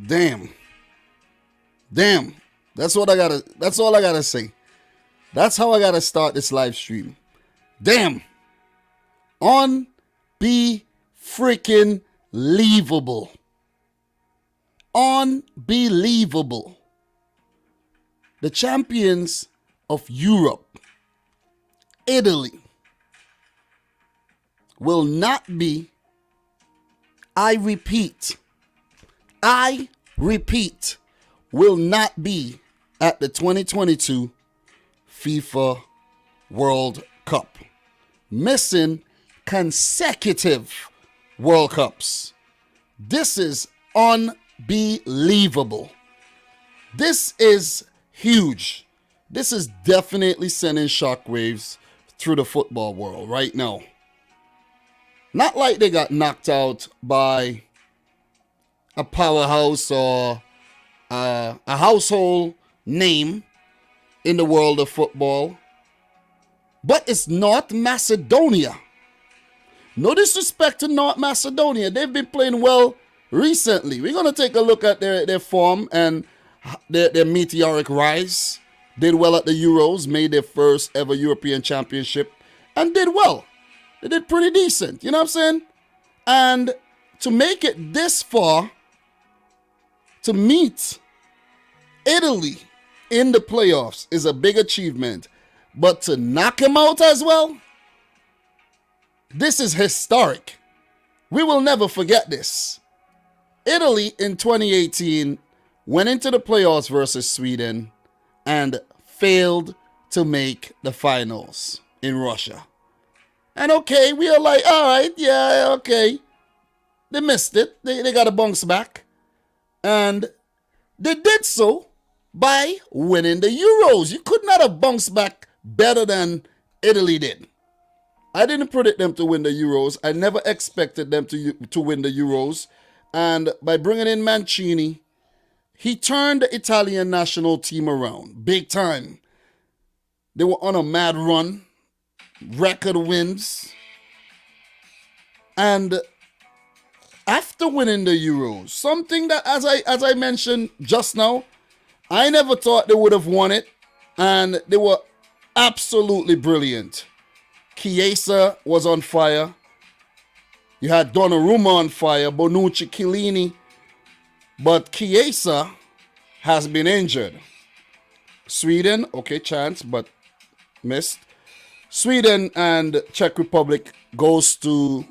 Damn. Damn. That's all I gotta say. That's how I gotta start this live stream. Damn. Freaking believable. Unbelievable. The champions of Europe, Italy, will not be, I repeat, will not be at the 2022 FIFA World Cup. Missing consecutive World Cups. This is unbelievable. This is huge. This is definitely sending shockwaves through the football world right now. Not like they got knocked out by a powerhouse or a household name in the world of football, but it's North Macedonia. No disrespect to North Macedonia. They've been playing well recently. We're going to take a look at their form and their meteoric rise. Did well at the Euros, made their first ever European Championship, and did well. They did pretty decent, you know what I'm saying? And to make it this far, to meet Italy in the playoffs is a big achievement. But to knock them out as well, this is historic. We will never forget this. Italy in 2018 went into the playoffs versus Sweden and failed to make the finals in Russia. And okay, we are like, all right, yeah, okay. They missed it. They got to bounce back. And they did so by winning the Euros. You could not have bounced back better than Italy did. I didn't predict them to win the Euros. I never expected them to win the Euros. And by bringing in Mancini, he turned the Italian national team around big time. They were on a mad run, record wins. And after winning the Euros, something that, as I mentioned just now, I never thought they would have won it. And they were absolutely brilliant. Chiesa was on fire. You had Donnarumma on fire, Bonucci, Chiellini. But Chiesa has been injured. Sweden, okay, chance, but missed. Sweden and Czech Republic goes to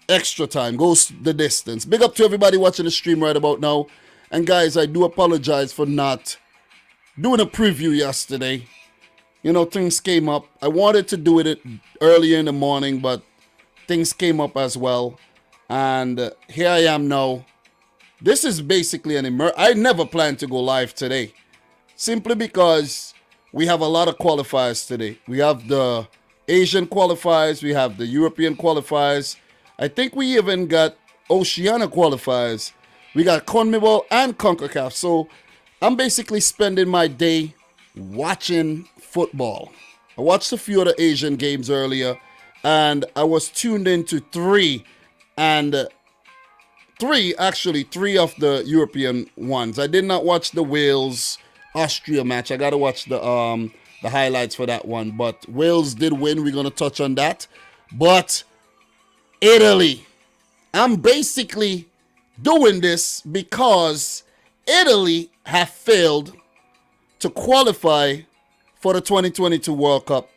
extra time, goes the distance. Big up to everybody watching the stream right about now. And guys, I do apologize for not doing a preview yesterday. You know, things came up. I wanted to do it earlier in the morning, but things came up as well. And here I am now. This is basically I never planned to go live today. Simply because we have a lot of qualifiers today. We have the Asian qualifiers. We have the European qualifiers. I think we even got Oceania qualifiers. We got CONMEBOL and CONCACAF. So I'm basically spending my day watching football. I watched a few of the Asian games earlier, and I was tuned into three of the European ones. I did not watch the Wales-Austria match. I got to watch the highlights for that one. But Wales did win. We're going to touch on that. But Italy. I'm basically doing this because Italy have failed to qualify for the 2022 World Cup,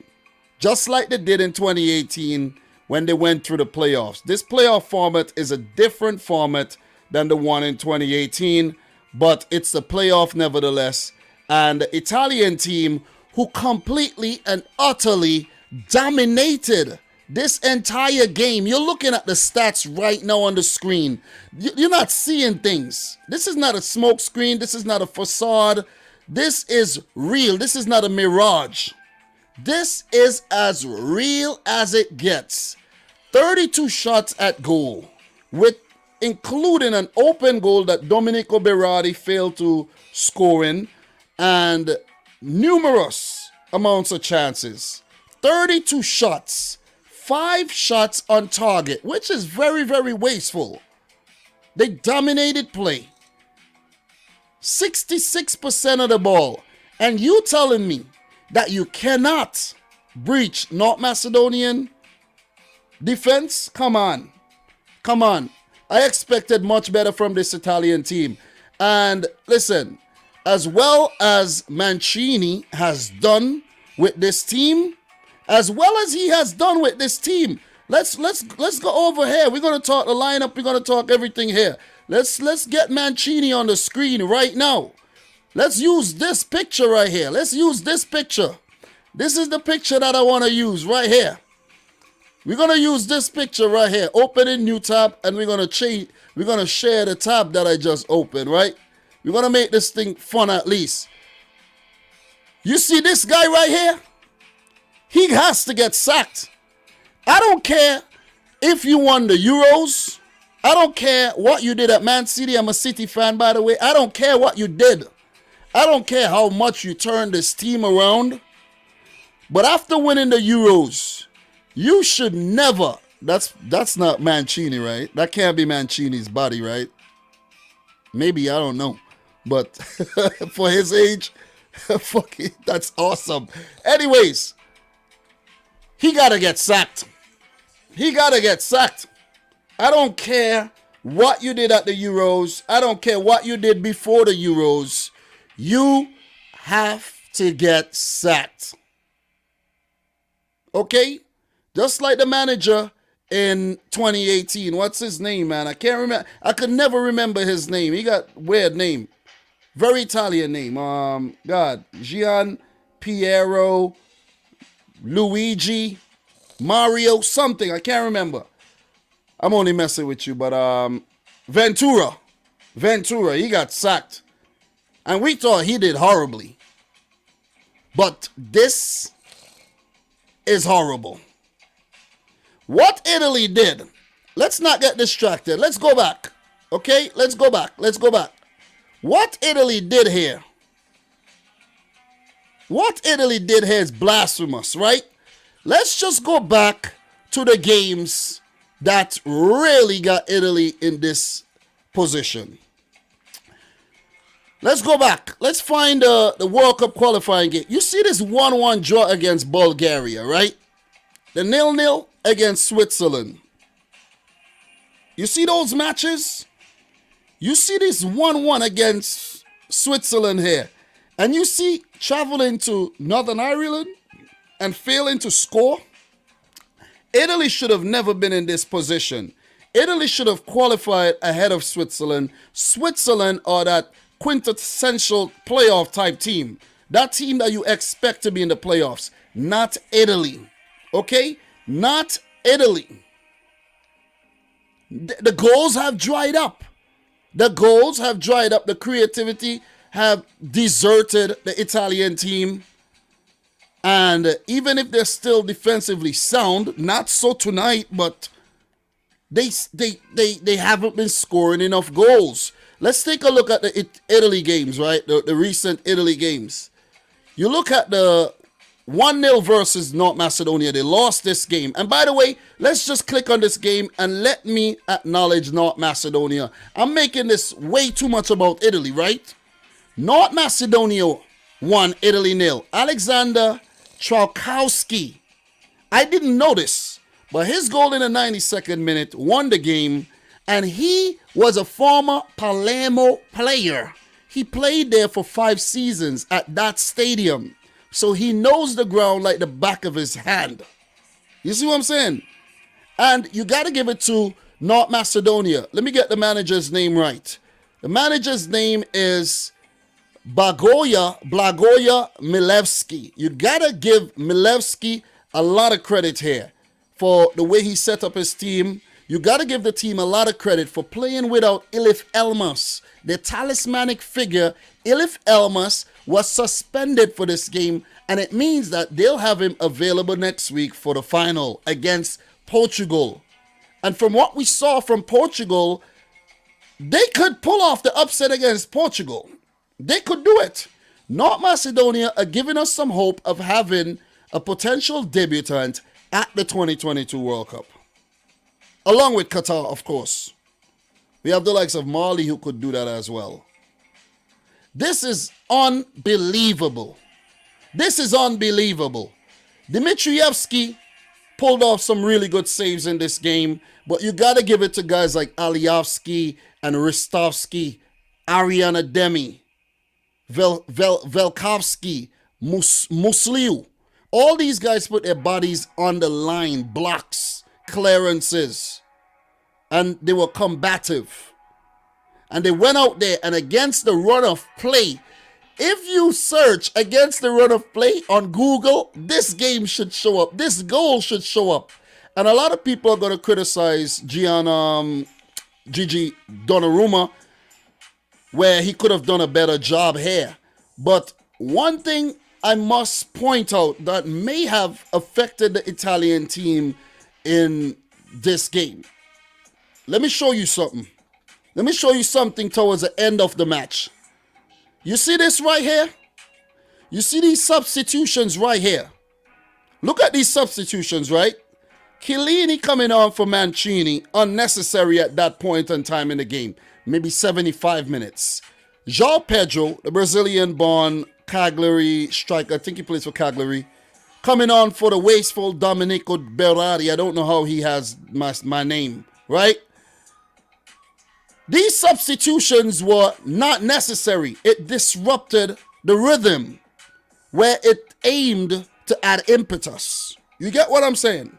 just like they did in 2018 when they went through the playoffs. This playoff format is a different format than the one in 2018, but it's a playoff nevertheless. And the Italian team, who completely and utterly dominated this entire game. You're looking at the stats right now on the screen. You're not seeing things. This is not a smoke screen. This is not a facade. This is real. This is not a mirage. This is as real as it gets. 32 shots at goal, including an open goal that Domenico Berardi failed to score in, and numerous amounts of chances. 32 shots, 5 shots on target, which is very, very wasteful. They dominated play. 66% of the ball. And you telling me that you cannot breach North Macedonian defense? Come on. Come on. I expected much better from this Italian team. And listen, as well as Mancini has done with this team, let's go over here. We're going to talk the lineup. We're going to talk everything here. Let's get Mancini on the screen right now. Let's use this picture right here. Let's use this picture. This is the picture that I want to use right here. We're going to use this picture right here. Open a new tab, and we're going to share the tab that I just opened, right? We're going to make this thing fun at least. You see this guy right here? He has to get sacked. I don't care if you won the Euros. I don't care what you did at Man City. I'm a City fan, by the way. I don't care what you did. I don't care how much you turned this team around. But after winning the Euros, you should never. That's not Mancini, right? That can't be Mancini's body, right? Maybe, I don't know. But for his age, fuck it, that's awesome. Anyways, he got to get sacked. He got to get sacked. I don't care what you did at the Euros. I don't care what you did before the Euros. You have to get sacked. Okay? Just like the manager in 2018. What's his name, man? I can't remember. I could never remember his name. He got a weird name. Very Italian name. Gian Piero Luigi Mario something. I can't remember. I'm only messing with you, but Ventura, he got sacked. And we thought he did horribly. But this is horrible. What Italy did, let's not get distracted. Let's go back. Okay? Let's go back. What Italy did here is blasphemous, right? Let's just go back to the games that really got Italy in this position. Let's go back. Let's find the World Cup qualifying game. You see this 1-1 draw against Bulgaria, right? The 0-0 against Switzerland. You see those matches? You see this 1-1 against Switzerland here. And you see traveling to Northern Ireland and failing to score. Italy should have never been in this position. Italy should have qualified ahead of Switzerland. Switzerland are that quintessential playoff type team. That team that you expect to be in the playoffs. Not Italy. Okay? Not Italy. The goals have dried up. The creativity have deserted the Italian team. And even if they're still defensively sound, not so tonight, but they haven't been scoring enough goals. Let's take a look at the Italy games, right? The recent Italy games. You look at the 1-0 versus North Macedonia. They lost this game. And by the way, let's just click on this game and let me acknowledge North Macedonia. I'm making this way too much about Italy, right? North Macedonia 1, Italy 0. Alexander Tralkowski. I didn't notice, but his goal in the 92nd minute won the game, and he was a former Palermo player. He played there for 5 seasons at that stadium, so he knows the ground like the back of his hand. You see what I'm saying? And you got to give it to North Macedonia. Let me get the manager's name right. The manager's name is Blagoja Milevski. You gotta give Milevski a lot of credit here for the way he set up his team. You gotta give the team a lot of credit for playing without Elif Elmas. The talismanic figure, Elif Elmas, was suspended for this game, and it means that they'll have him available next week for the final against Portugal. And from what we saw from Portugal, they could pull off the upset against Portugal. They could do it. North Macedonia are giving us some hope of having a potential debutant at the 2022 World Cup. Along with Qatar, of course. We have the likes of Mali who could do that as well. This is unbelievable. This is unbelievable. Dimitrievski pulled off some really good saves in this game, but you got to give it to guys like Aliyovsky and Ristovsky, Ariana Demi, Velkovsky, Musliu. All these guys put their bodies on the line, blocks, clearances, and they were combative. And they went out there and against the run of play. If you search against the run of play on Google, this game should show up. This goal should show up. And a lot of people are going to criticize Gigi Donnarumma, where he could have done a better job here. But one thing I must point out that may have affected the Italian team in this game. Let me show you something. Let me show you something towards the end of the match. You see this right here? You see these substitutions right here? Look at these substitutions, right? Chiellini coming on for Mancini, unnecessary at that point in time in the game. Maybe 75 minutes. João Pedro, the Brazilian-born Cagliari striker, I think he plays for Cagliari, coming on for the wasteful Dominico Berardi. I don't know how he has my name, right? These substitutions were not necessary. It disrupted the rhythm where it aimed to add impetus. You get what I'm saying?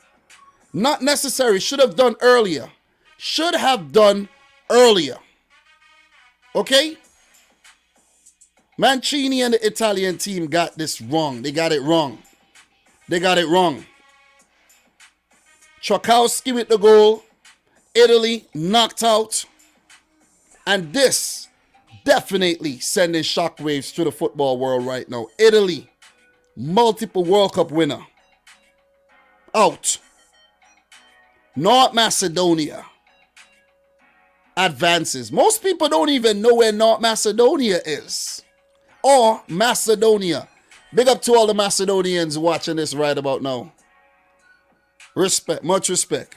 Not necessary. Should have done earlier. Should have done earlier. Okay? Mancini and the Italian team got this wrong. They got it wrong. They got it wrong. Czakowski with the goal. Italy knocked out. And this definitely sending shockwaves to the football world right now. Italy, multiple World Cup winner, out. North Macedonia advances. Most people don't even know where North Macedonia is. Or Macedonia. Big up to all the Macedonians watching this right about now. Respect, much respect.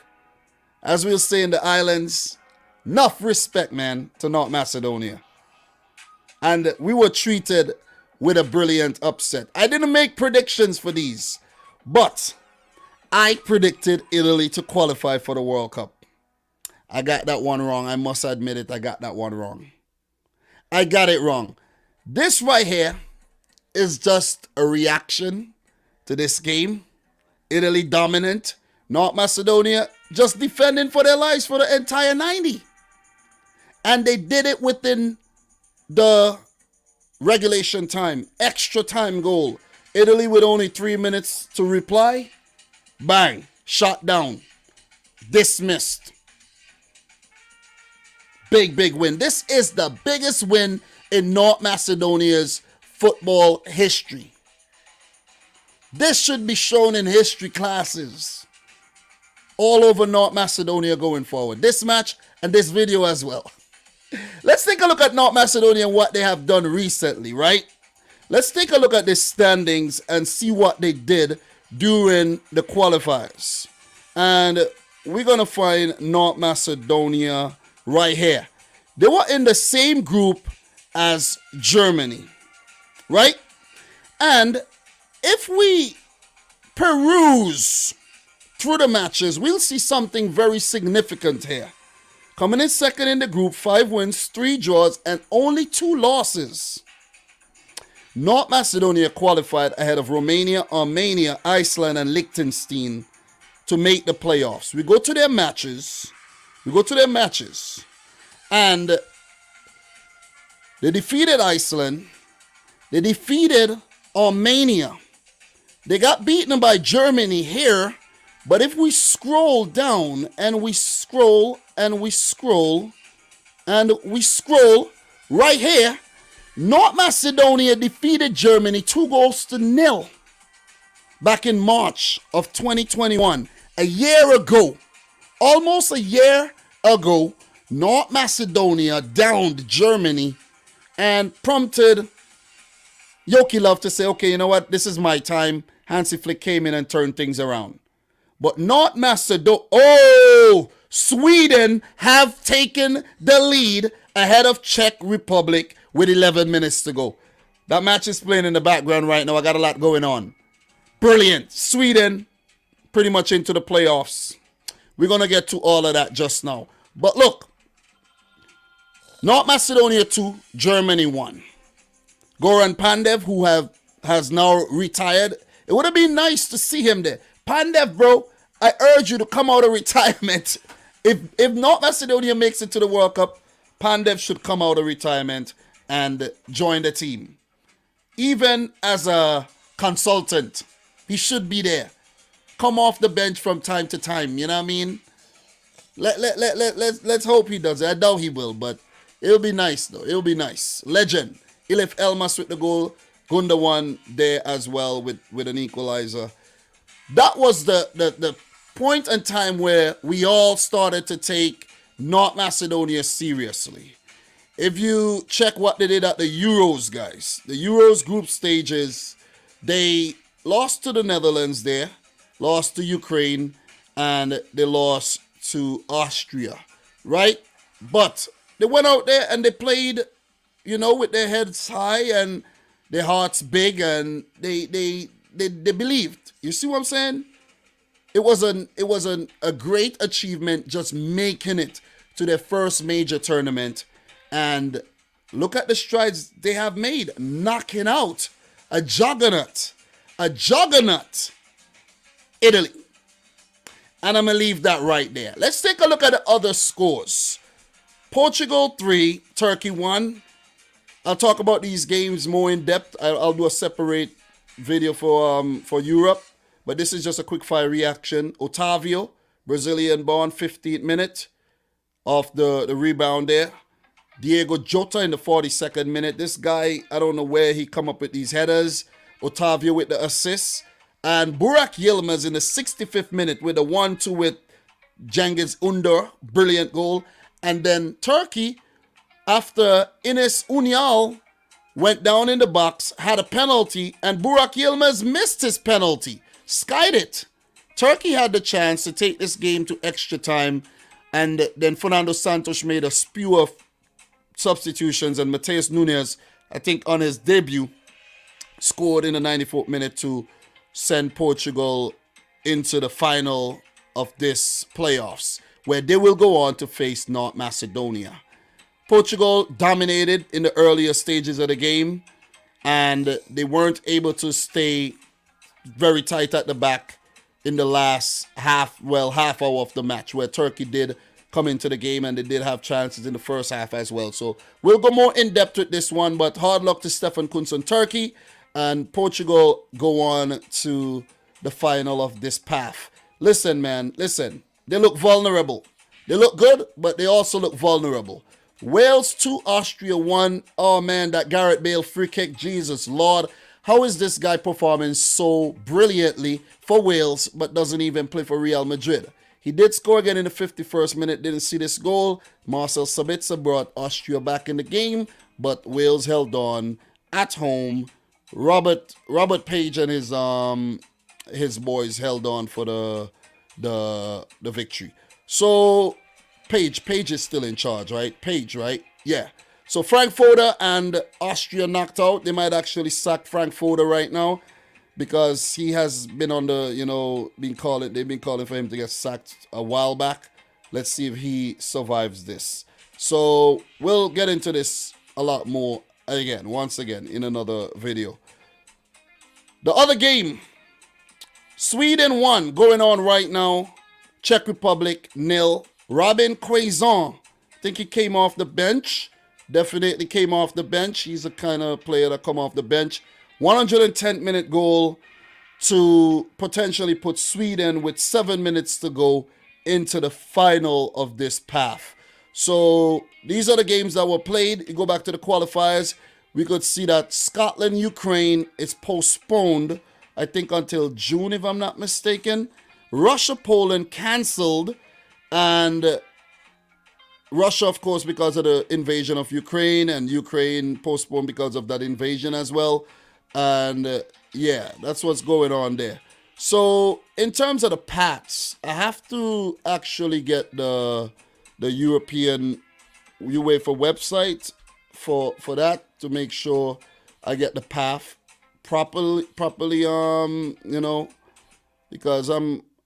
As we'll say in the islands, enough respect, man, to North Macedonia. And we were treated with a brilliant upset. I didn't make predictions for these, but I predicted Italy to qualify for the World Cup. I got that one wrong. I must admit it. I got that one wrong. I got it wrong. This right here is just a reaction to this game. Italy dominant. North Macedonia just defending for their lives for the entire 90. And they did it within the regulation time. Extra time goal. Italy with only 3 minutes to reply. Bang. Shot down. Dismissed. Big, big win. This is the biggest win in North Macedonia's football history. This should be shown in history classes all over North Macedonia going forward. This match and this video as well. Let's take a look at North Macedonia and what they have done recently, right? Let's take a look at the standings and see what they did during the qualifiers. And we're going to find North Macedonia right here. They were in the same group as Germany, right? And if we peruse through the matches, we'll see something very significant here. Coming in second in the group, 5 wins, 3 draws, and only 2 losses. North Macedonia qualified ahead of Romania, Armenia, Iceland, and Liechtenstein to make the playoffs. We go to their matches. And they defeated Iceland. They defeated Armenia. They got beaten by Germany here. But if we scroll down and we scroll and we scroll and we scroll right here, North Macedonia defeated Germany 2-0 back in March of 2021. A year ago, almost a year ago, North Macedonia downed Germany and prompted Joachim Löw to say, okay, you know what, this is my time. Hansi Flick came in and turned things around. But North Macedonia, Sweden have taken the lead ahead of Czech Republic with 11 minutes to go. That match is playing in the background right now. I got a lot going on. Brilliant. Sweden pretty much into the playoffs. We're going to get to all of that just now. But look, North Macedonia 2, Germany 1. Goran Pandev, who has now retired. It would have been nice to see him there. Pandev, bro, I urge you to come out of retirement. If North Macedonia makes it to the World Cup, Pandev should come out of retirement and join the team. Even as a consultant, he should be there. Come off the bench from time to time, you know what I mean? Let's hope he does it. I doubt he will, but it'll be nice though. It'll be nice. Legend. Ilif Elmas with the goal. Gundogan there as well with an equalizer. That was the point in time where we all started to take North Macedonia seriously. If you check what they did at the Euros, guys, the Euros group stages, they lost to the Netherlands there, lost to Ukraine, and they lost to Austria, right? But they went out there and they played, with their heads high and their hearts big, and they believed. You see what I'm saying? It was a great achievement just making it to their first major tournament. And look at the strides they have made, knocking out a juggernaut, Italy. And I'm going to leave that right there. Let's take a look at the other scores. Portugal 3, Turkey 1. I'll talk about these games more in depth. I'll do a separate video for Europe. But this is just a quick fire reaction. Otavio, Brazilian born, 15th minute off the rebound there. Diego Jota in the 42nd minute. This guy, I don't know where he come up with these headers. Otavio with the assists. And Burak Yilmaz in the 65th minute with a 1-2 with Cengiz Under. Brilliant goal. And then Turkey, after Enes Ünal went down in the box, had a penalty, and Burak Yilmaz missed his penalty. Skied it. Turkey had the chance to take this game to extra time, and then Fernando Santos made a spew of substitutions, and Mateus Nunes, I think on his debut, scored in the 94th minute to send Portugal into the final of this playoffs, where they will go on to face North Macedonia. Portugal dominated in the earlier stages of the game, and they weren't able to stay very tight at the back in the last half hour of the match, where Turkey did come into the game and they did have chances in the first half as well. So we'll go more in depth with this one, but hard luck to Stefan Kuntz and Turkey, and Portugal go on to the final of this path. Listen, man, they look vulnerable. They look good, but they also look vulnerable. Wales 2, Austria 1. Oh man, that Gareth Bale free kick, Jesus Lord. How is this guy performing so brilliantly for Wales but doesn't even play for Real Madrid? He did score again in the 51st minute, didn't see this goal. Marcel Sabitzer brought Austria back in the game, but Wales held on at home. Robert Page and his boys held on for the victory. So Page is still in charge, right? Page, right? Yeah. So Frankfurter and Austria knocked out. They might actually sack Frankfurter right now, because he has been on the, they've been calling for him to get sacked a while back. Let's see if he survives this. So we'll get into this a lot more once again in another video. The other game, Sweden 1 going on right now. Czech Republic 0. Robin Quaison, I think he came off the bench. Definitely came off the bench. He's the kind of player that come off the bench. 110-minute goal to potentially put Sweden with 7 minutes to go into the final of this path. So these are the games that were played. You go back to the qualifiers, we could see that Scotland-Ukraine is postponed, I think until June if I'm not mistaken. Russia-Poland cancelled, and Russia, of course, because of the invasion of Ukraine, and Ukraine postponed because of that invasion as well. And yeah, that's what's going on there. So in terms of the paths, I have to actually get the European you wait for website for that to make sure I get the path properly because I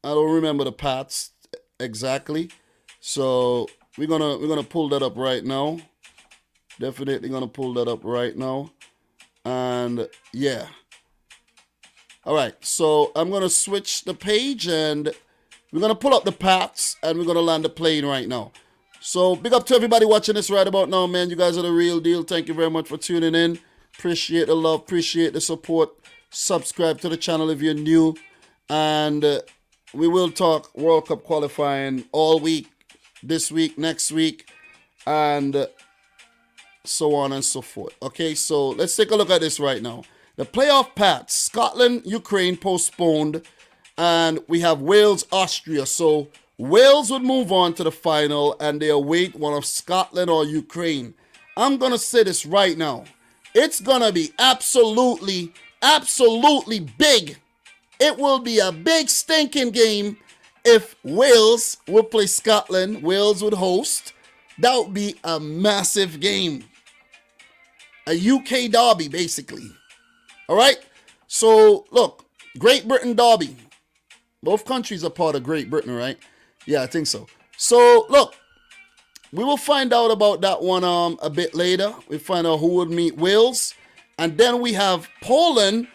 don't remember the paths exactly. So we're gonna pull that up right now. Definitely gonna pull that up right now. And yeah. All right, so I'm gonna switch the page and we're gonna pull up the paths and we're gonna land the plane right now. So big up to everybody watching this right about now, man. You guys are the real deal. Thank you very much for tuning in. Appreciate the love, appreciate the support. Subscribe to the channel if you're new. And we will talk World Cup qualifying all week, this week, next week, and so on and so forth. Okay, so let's take a look at this right now. The playoff paths: Scotland, Ukraine postponed, and we have Wales, Austria. So Wales would move on to the final and they await one of Scotland or Ukraine. I'm going to say this right now. It's going to be absolutely, absolutely big. It will be a big stinking game if Wales would play Scotland. Wales would host. That would be a massive game. A UK derby, basically. All right? So, look, Great Britain derby. Both countries are part of Great Britain, right? Yeah, I think so. So, look, we will find out about that one a bit later. We find out who would meet Wales. And then we have Poland,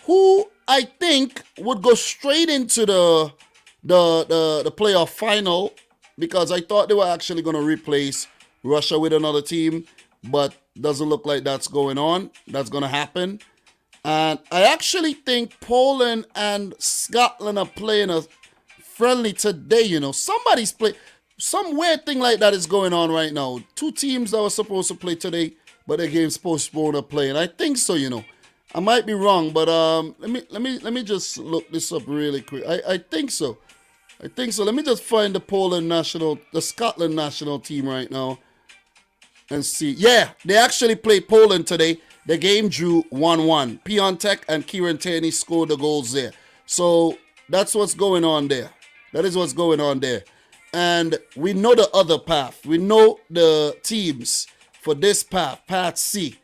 who I think would go straight into the playoff final, because I thought they were actually going to replace Russia with another team, but doesn't look like that's going on. That's going to happen. And I actually think Poland and Scotland are playing a friendly today. Somebody's playing. Some weird thing like that is going on right now. Two teams that were supposed to play today, but their game's postponed are playing. I think so. I might be wrong, but let me just look this up really quick. I think so. Let me just find the Scotland national team right now and see. Yeah, they actually played Poland today. The game drew 1-1. Piontek and Kieran Tierney scored the goals there. So that's what's going on there. That is what's going on there. And we know the other path. We know the teams for this path, Path C.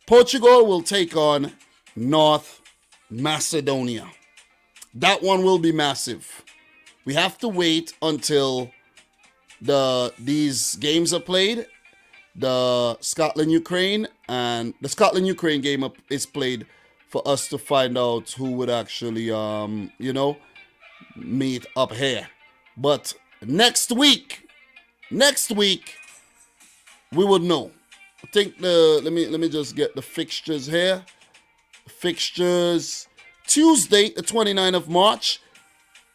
Portugal will take on North Macedonia. That one will be massive. We have to wait until these games are played. The Scotland-Ukraine and the Scotland-Ukraine game is played for us to find out who would actually, meet up here. But next week, we would know. I think let me just get the fixtures here. Fixtures Tuesday, the 29th of March.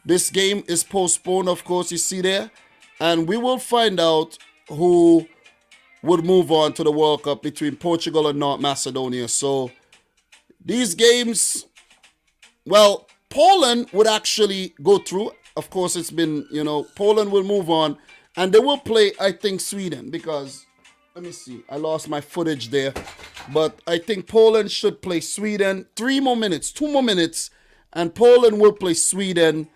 This game is postponed, of course, you see there. And we will find out who would move on to the World Cup between Portugal and North Macedonia. So these games, well, Poland would actually go through. Of course, it's been, Poland will move on. And they will play, I think, Sweden, because, let me see, I lost my footage there. But I think Poland should play Sweden. 2 more minutes, and Poland will play Sweden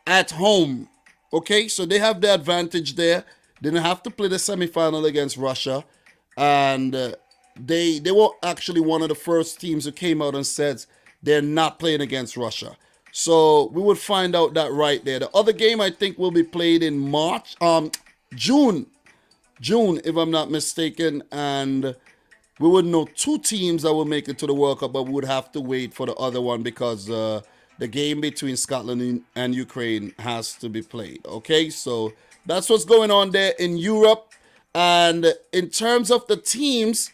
at home. Okay, so they have the advantage there. They didn't have to play the semifinal against Russia. And they were actually one of the first teams who came out and said they're not playing against Russia. So we would find out that right there. The other game, I think, will be played in June, if I'm not mistaken. And we would know 2 teams that will make it to the World Cup, but we would have to wait for the other one because the game between Scotland and Ukraine has to be played. Okay, so that's what's going on there in Europe. And in terms of the teams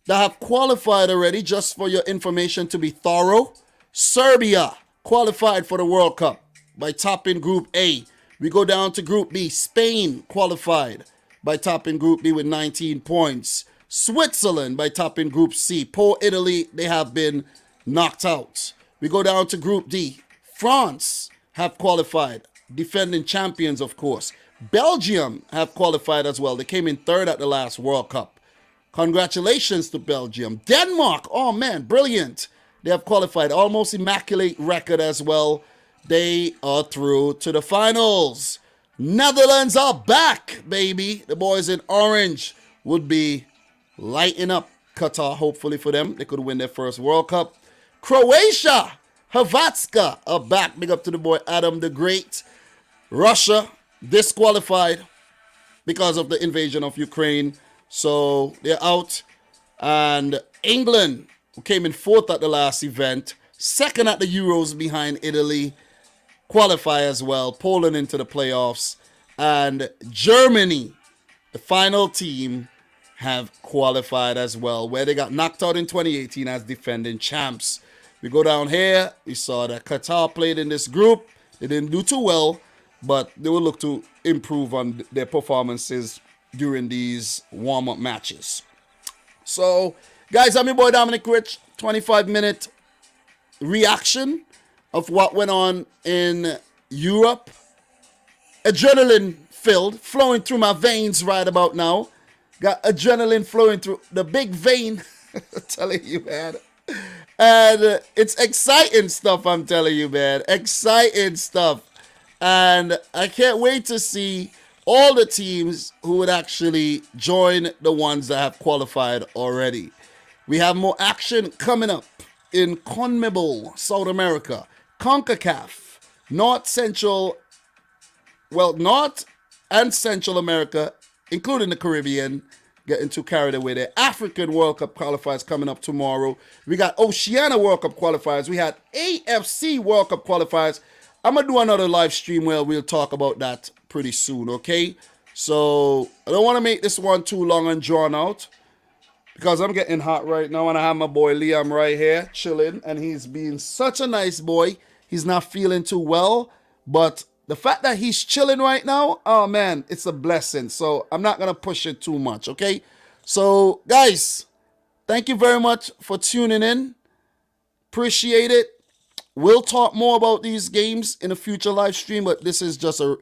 that have qualified already, just for your information to be thorough, Serbia qualified for the World Cup by topping Group A. We go down to Group B. Spain qualified by topping Group B with 19 points. Switzerland by topping Group C. Poor Italy, they have been knocked out. We go down to Group D. France have qualified, defending champions, of course. Belgium have qualified as well. They came in 3rd at the last World Cup. Congratulations to Belgium. Denmark, oh man, brilliant. They have qualified, almost immaculate record as well. They are through to the finals. Netherlands are back, baby. The boys in orange would be lighting up Qatar, hopefully for them. They could win their first World Cup. Croatia, Hrvatska are back. Big up to the boy Adam the Great. Russia disqualified because of the invasion of Ukraine. So they're out. And England, who came in fourth at the last event, second at the Euros behind Italy, qualify as well. Poland into the playoffs. And Germany, the final team, have qualified as well, where they got knocked out in 2018 as defending champs. We go down here. We saw that Qatar played in this group. They didn't do too well, but they will look to improve on their performances during these warm-up matches. So, guys, I'm your boy Dominic Rich. 25-minute reaction of what went on in Europe. Adrenaline filled, flowing through my veins right about now. Got adrenaline flowing through the big vein. I'm telling you, man. And it's exciting stuff, I'm telling you, man. Exciting stuff. And I can't wait to see all the teams who would actually join the ones that have qualified already. We have more action coming up in CONMEBOL, South America, CONCACAF, North and Central America, including the Caribbean, getting too carried away there. African World Cup qualifiers coming up tomorrow. We got Oceania World Cup qualifiers. We had AFC World Cup qualifiers. I'm going to do another live stream where we'll talk about that pretty soon, okay? So I don't want to make this one too long and drawn out because I'm getting hot right now, and I have my boy Liam right here chilling, and he's being such a nice boy. He's not feeling too well, but the fact that he's chilling right now, oh man, it's a blessing. So I'm not going to push it too much, okay? So guys, thank you very much for tuning in. Appreciate it. We'll talk more about these games in a future live stream, but this is just a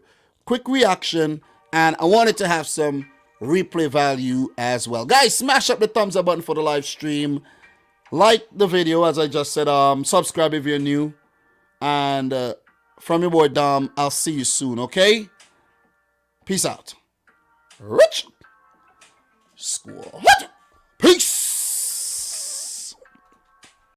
quick reaction, and I wanted to have some replay value as well. Guys, smash up the thumbs up button for the live stream. Like the video, as I just said. Subscribe if you're new. And from your boy Dom, I'll see you soon, okay? Peace out. Rich Squad.